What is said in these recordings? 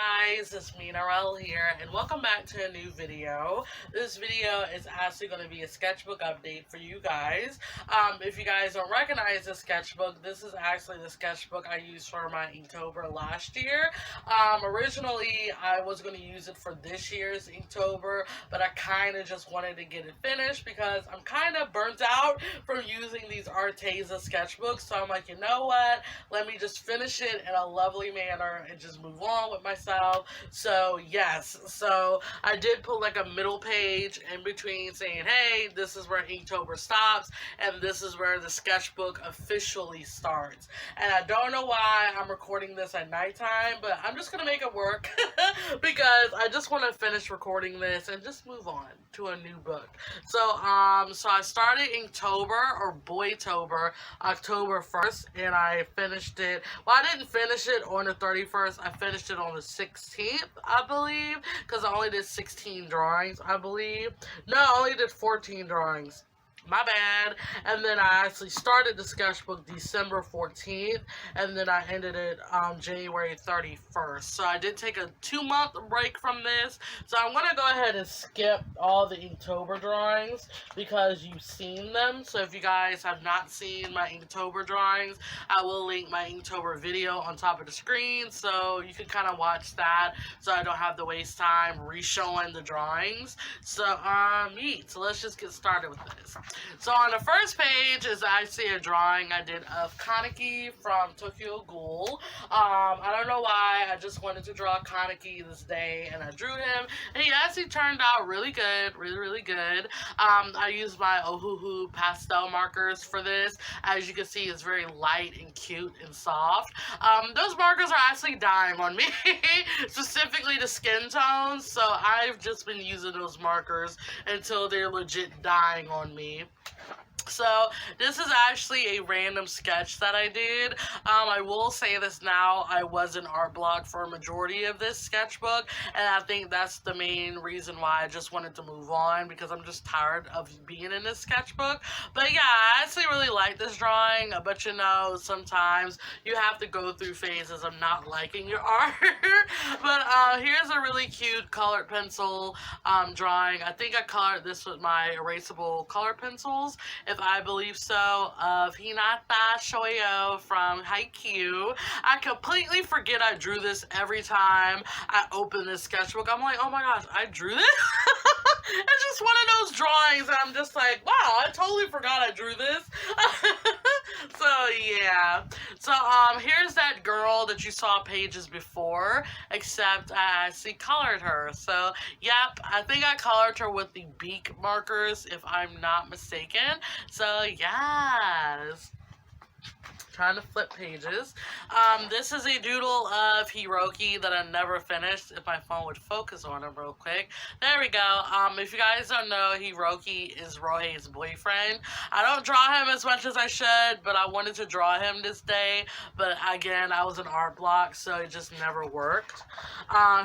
guys, it's me Narelle here, and welcome back to a new video. This video is actually going to be a sketchbook update for you guys. If you guys don't recognize the sketchbook, this is actually the sketchbook I used for my Inktober last year. Originally, I was going to use it for this year's Inktober, but I kind of just wanted to get it finished because I'm kind of burnt out from using these Arteza sketchbooks. So I'm like, you know what? Let me just finish it in a lovely manner and just move on with myself. So yes, so I did put like a middle page in between saying, hey, this is where Inktober stops and this is where the sketchbook officially starts. And I don't know why I'm recording this at nighttime, but I'm just gonna make it work because I just want to finish recording this and just move on to a new book. So I started Inktober or Boytober October 1st, and I finished it. Well, I didn't finish it on the 31st. I finished it on the 16th, I believe, because I only did 16 drawings, I believe. No, I only did 14 drawings. My bad. And then I actually started the sketchbook December 14th, and then I ended it January 31st. So I did take a 2-month break from this. So I'm going to go ahead and skip all the Inktober drawings because you've seen them. So if you guys have not seen my Inktober drawings, I will link my Inktober video on top of the screen so you can kind of watch that so I don't have to waste time re-showing the drawings. So, so let's just get started with this. So on the first page is actually a drawing I did of Kaneki from Tokyo Ghoul. I don't know why, I just wanted to draw Kaneki this day and I drew him. And he actually turned out really good, really good. I used my Ohuhu pastel markers for this. As you can see, it's very light and cute and soft. Those markers are actually dying on me, specifically the skin tones. So I've just been using those markers until they're legit dying on me. So this is actually a random sketch that I did. I will say this now, I was in art block for a majority of this sketchbook, and I think that's the main reason why I just wanted to move on, because I'm just tired of being in this sketchbook. But yeah, I actually really like this drawing, but you know, sometimes you have to go through phases of not liking your art. But here's a really cute colored pencil drawing. I think I colored this with my erasable color pencils, if I believe so, of Hinata Shoyo from Haikyuu. I completely forget I drew this every time I open this sketchbook. I'm like, oh my gosh, I drew this? It's just one of those drawings and I'm just like, wow, I totally forgot I drew this. So yeah. So here's that girl that you saw pages before, except I actually colored her. So yep, I think I colored her with the beak markers if I'm not mistaken. So yes. Trying to flip pages. This is a doodle of Hiroki that I never finished. If my phone would focus on him real quick. There we go. If you guys don't know, Hiroki is Rohei's boyfriend. I don't draw him as much as I should, but I wanted to draw him this day. But again, I was in art block, so it just never worked.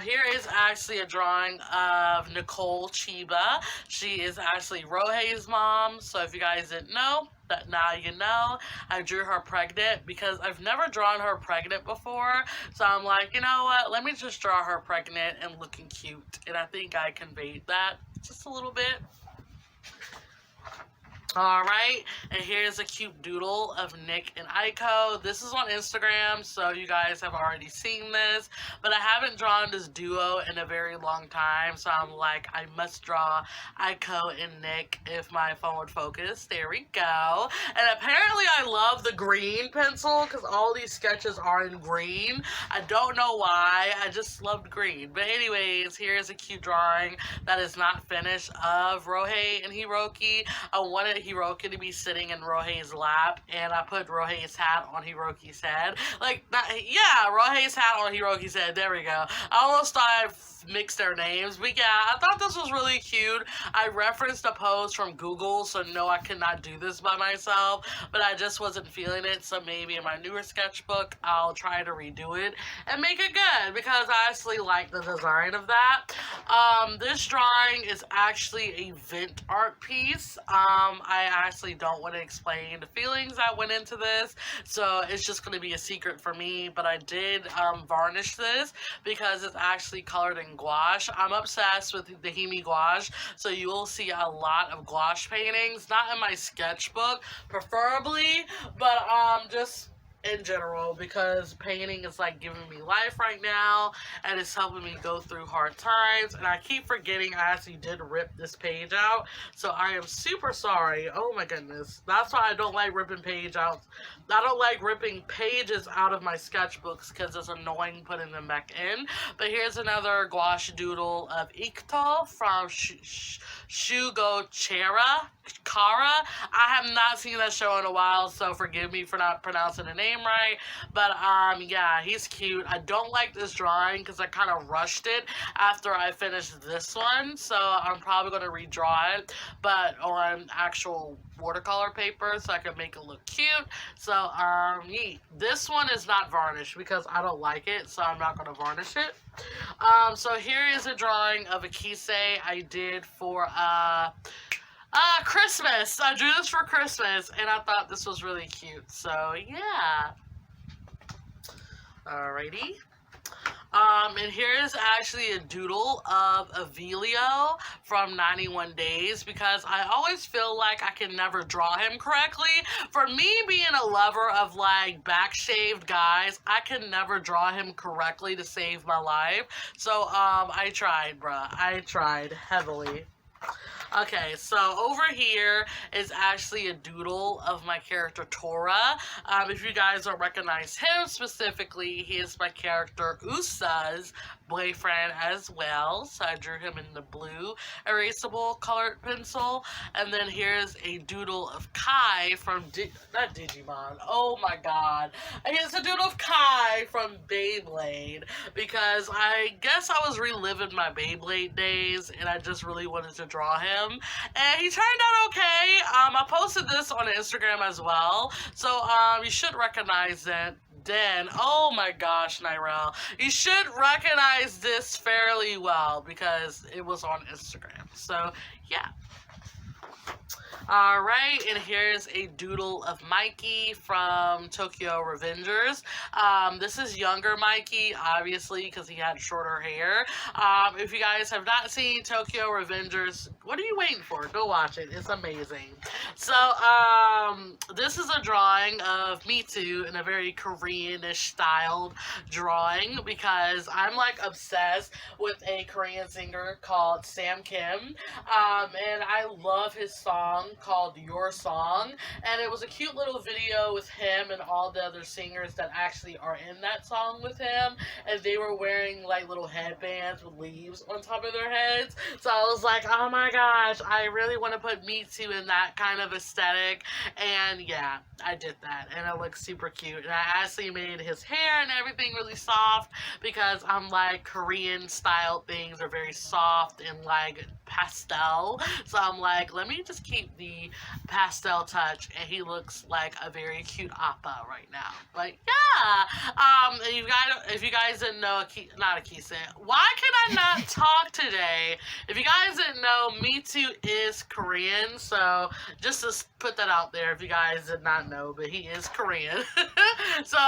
Here is actually a drawing of Nicole Chiba. She is actually Rohei's mom, so if you guys didn't know, that now you know. I drew her pregnant because I've never drawn her pregnant before, so I'm like, you know what, let me just draw her pregnant and looking cute, and I think I conveyed that just a little bit. Alright, and here's a cute doodle of Nick and Aiko. This is on Instagram, so you guys have already seen this, but I haven't drawn this duo in a very long time, so I'm like, I must draw Aiko and Nick if my phone would focus. There we go. And apparently I love the green pencil, because all these sketches are in green. I don't know why, I just loved green. But anyways, here's a cute drawing that is not finished of Rohei and Hiroki. I wanted Hiroki to be sitting in Rohei's lap, and I put Rohei's hat on Hiroki's head. Like, yeah, Rohei's hat on Hiroki's head. There we go. I almost thought I mixed their names, but yeah, I thought this was really cute. I referenced a post from Google, so no, I could not do this by myself, but I just wasn't feeling it, so maybe in my newer sketchbook, I'll try to redo it and make it good, because I actually like the design of that. This drawing is actually a vent art piece. I actually don't want to explain the feelings that went into this, so it's just going to be a secret for me, but I did varnish this because it's actually colored in gouache. I'm obsessed with the Himi gouache, so you will see a lot of gouache paintings, not in my sketchbook, preferably, but just in general, because painting is like giving me life right now and it's helping me go through hard times, and I keep forgetting I actually did rip this page out, so I am super sorry. Oh my goodness, that's why I don't like ripping page out. I don't like ripping pages out of my sketchbooks because it's annoying putting them back in. But here's another gouache doodle of Inktober from Shugo Kara. I have not seen that show in a while, so forgive me for not pronouncing the name right. But yeah, he's cute. I don't like this drawing because I kind of rushed it after I finished this one, so I'm probably going to redraw it, but on actual watercolor paper so I can make it look cute. So this one is not varnished because I don't like it, so I'm not going to varnish it. So here is a drawing of a kise I did for Christmas. I drew this for Christmas, and I thought this was really cute. So, yeah. Alrighty. And here is actually a doodle of Avilio from 91 Days, because I always feel like I can never draw him correctly. For me being a lover of like back shaved guys, I can never draw him correctly to save my life. So I tried, bruh. I tried heavily. Okay, so over here is actually a doodle of my character Tora. If you guys don't recognize him specifically, he is my character Usa's boyfriend as well. So I drew him in the blue erasable colored pencil. And then here's a doodle of Kai from, not Digimon, oh my god. It's a doodle of Kai from Beyblade, because I guess I was reliving my Beyblade days and I just really wanted to draw him. And he turned out okay. I posted this on Instagram as well, so you should recognize it. Then, oh my gosh, Nyrel, you should recognize this fairly well because it was on Instagram. So yeah. Alright, and here's a doodle of Mikey from Tokyo Revengers. This is younger Mikey, obviously, because he had shorter hair. If you guys have not seen Tokyo Revengers, what are you waiting for? Go watch it. It's amazing. So, this is a drawing of Mitsu in a very Koreanish styled drawing, because I'm like obsessed with a Korean singer called Sam Kim, and I love his song called Your Song, and it was a cute little video with him and all the other singers that actually are in that song with him, and they were wearing like little headbands with leaves on top of their heads. So I was like, oh my gosh, I really want to put Mitsu in that kind of aesthetic, and yeah, I did that, and it looks super cute. And I actually made his hair and everything really soft, because I'm like, Korean style things are very soft and like pastel, so I'm like, let me just keep the pastel touch, and he looks like a very cute appa right now. But yeah, and if you guys didn't know, not Akise, why can I not talk today? If you guys didn't know, Mitsu is Korean, so just to put that out there, if you guys did not know, but he is Korean. So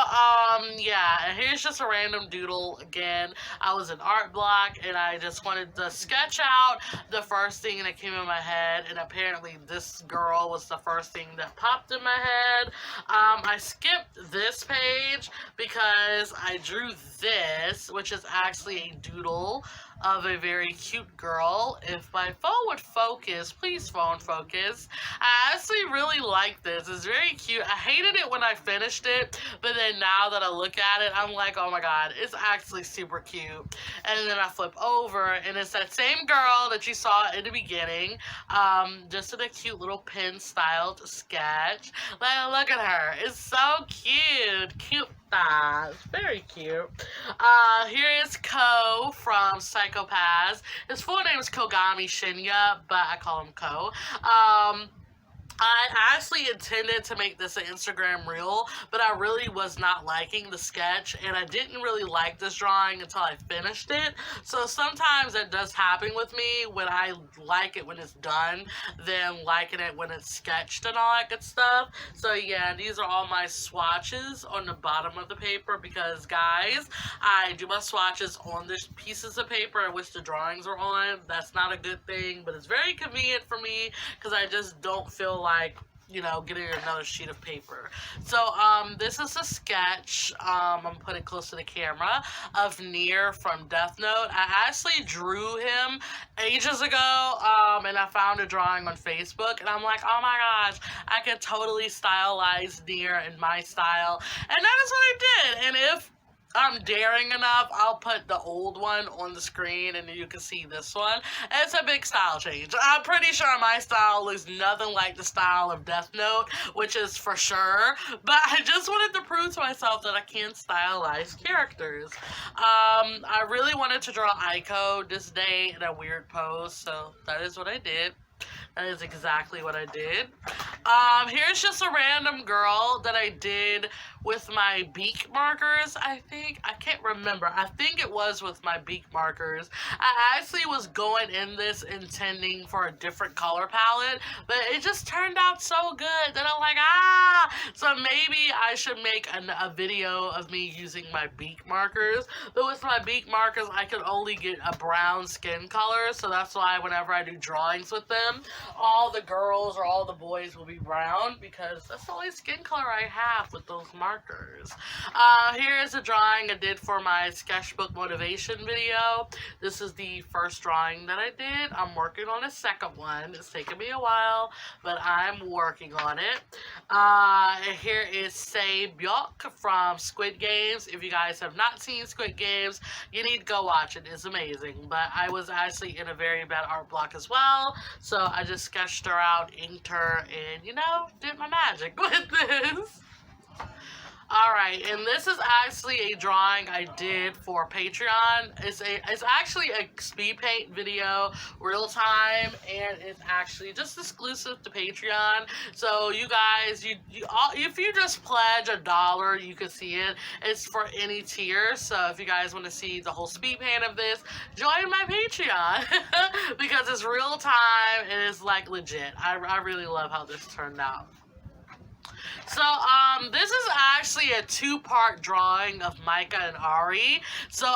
yeah, and here's just a random doodle again. I was in art block, and I just wanted to sketch out the first thing that came in my head, and apparently this girl was the first thing that popped in my head. I skipped this page because I drew this, which is actually a doodle of a very cute girl. If my phone would focus, please phone focus. I actually really like this. It's very cute. I hated it when I finished it, but then now that I look at it, I'm like, oh my god, it's actually super cute. And then I flip over, and it's that same girl that you saw in the beginning, just in a cute little pen styled sketch. Like, look at her. It's so cute. Cute. It's very cute. Here is Ko from Psychopaths. His full name is Kogami Shinya, but I call him Ko. I actually intended to make this an Instagram reel, but I really was not liking the sketch, and I didn't really like this drawing until I finished it. So sometimes that does happen with me when I like it when it's done, than liking it when it's sketched and all that good stuff. So yeah, these are all my swatches on the bottom of the paper because, guys, I do my swatches on the pieces of paper in which the drawings are on. That's not a good thing, but it's very convenient for me because I just don't feel like, you know, getting another sheet of paper. So, this is a sketch, I'm putting close to the camera, of Nier from Death Note. I actually drew him ages ago, and I found a drawing on Facebook, and I'm like, oh my gosh, I could totally stylize Nier in my style, and that is what I did. And if I'm daring enough, I'll put the old one on the screen and you can see this one. And it's a big style change. I'm pretty sure my style looks nothing like the style of Death Note, which is for sure. But I just wanted to prove to myself that I can stylize characters. I really wanted to draw Aiko this day in a weird pose, so that is what I did. That is exactly what I did. Here's just a random girl that I did with my beak markers, I think. I can't remember. I think it was with my beak markers. I actually was going in this intending for a different color palette, but it just turned out so good that I'm like, ah! So maybe I should make a video of me using my beak markers. But with my beak markers, I could only get a brown skin color, so that's why whenever I do drawings with them, all the girls or all the boys will be brown because that's the only skin color I have with those markers. Here is a drawing I did for my sketchbook motivation video. This is the first drawing that I did. I'm working on a second one. It's taken me a while, but I'm working on it. Here is Sei Byuk from Squid Games. If you guys have not seen Squid Games, you need to go watch it. It's amazing. But I was actually in a very bad art block as well, so I just sketched her out, inked her, and, you know, did my magic with this. Alright, and this is actually a drawing I did for Patreon. It's actually a speed paint video, real time, and it's actually just exclusive to Patreon. So you guys, if you just pledge $1, you can see it. It's for any tier. So if you guys want to see the whole speed paint of this, join my Patreon because it's real time and it's like legit. I really love how this turned out. So, this is actually a two-part drawing of Micah and Ari. So,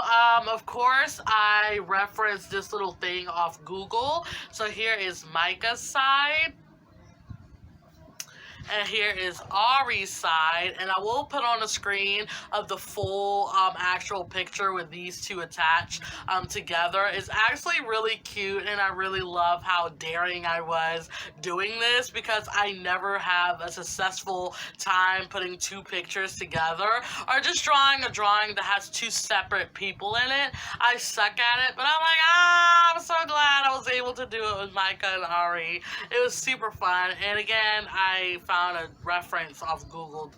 of course, I referenced this little thing off Google. So here is Micah's side. And here is Ari's side, and I will put on a screen of the full actual picture with these two attached together. It's actually really cute, and I really love how daring I was doing this because I never have a successful time putting two pictures together or just drawing a drawing that has two separate people in it. I suck at it, but I'm like, I'm so glad I was able to do it with Micah and Ari. It was super fun, and again, I found a reference off Google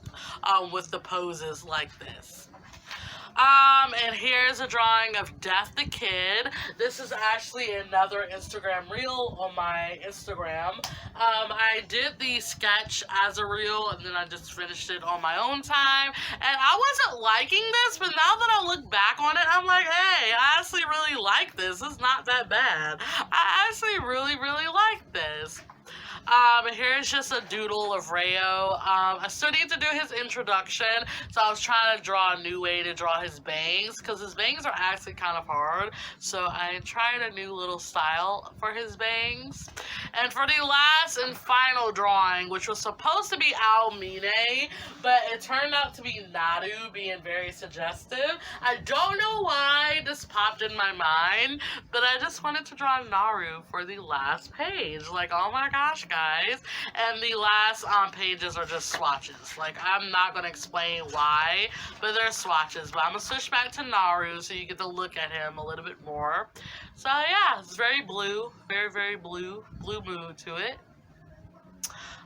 with the poses like this. And here's a drawing of Death the Kid. This is actually another Instagram reel on my Instagram. I did the sketch as a reel, and then I just finished it on my own time. And I wasn't liking this, but now that I look back on it, I'm like, hey, I actually really like this. It's not that bad. I actually really, really like this. Here's just a doodle of Rayo. I still need to do his introduction, so I was trying to draw a new way to draw his bangs, because his bangs are actually kind of hard, so I tried a new little style for his bangs. And for the last and final drawing, which was supposed to be Aomine, but it turned out to be Naru, being very suggestive. I don't know why this popped in my mind, but I just wanted to draw Naru for the last page. Like, oh my gosh, guys. And the last pages are just swatches. Like, I'm not going to explain why, but they're swatches. But I'm going to switch back to Naru so you get to look at him a little bit more. So, yeah, it's very blue. Very, very blue mood to it.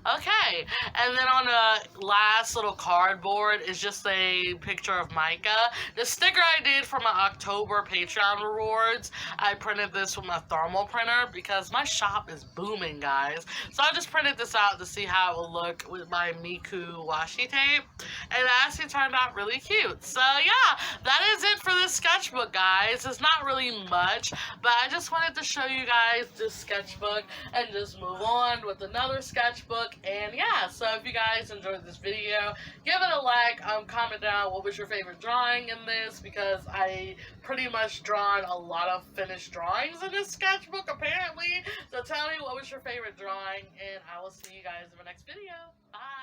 Okay, and then on the last little cardboard is just a picture of Micah. The sticker I did for my October Patreon rewards, I printed this with my thermal printer because my shop is booming, guys. So I just printed this out to see how it will look with my Miku washi tape, and it actually turned out really cute. So yeah, that is it for this sketchbook, guys. It's not really much, but I just wanted to show you guys this sketchbook and just move on with another sketchbook. And yeah, so if you guys enjoyed this video, give it a like, comment down what was your favorite drawing in this, because I pretty much drawn a lot of finished drawings in this sketchbook apparently. So tell me what was your favorite drawing, and I will see you guys in the next video. Bye!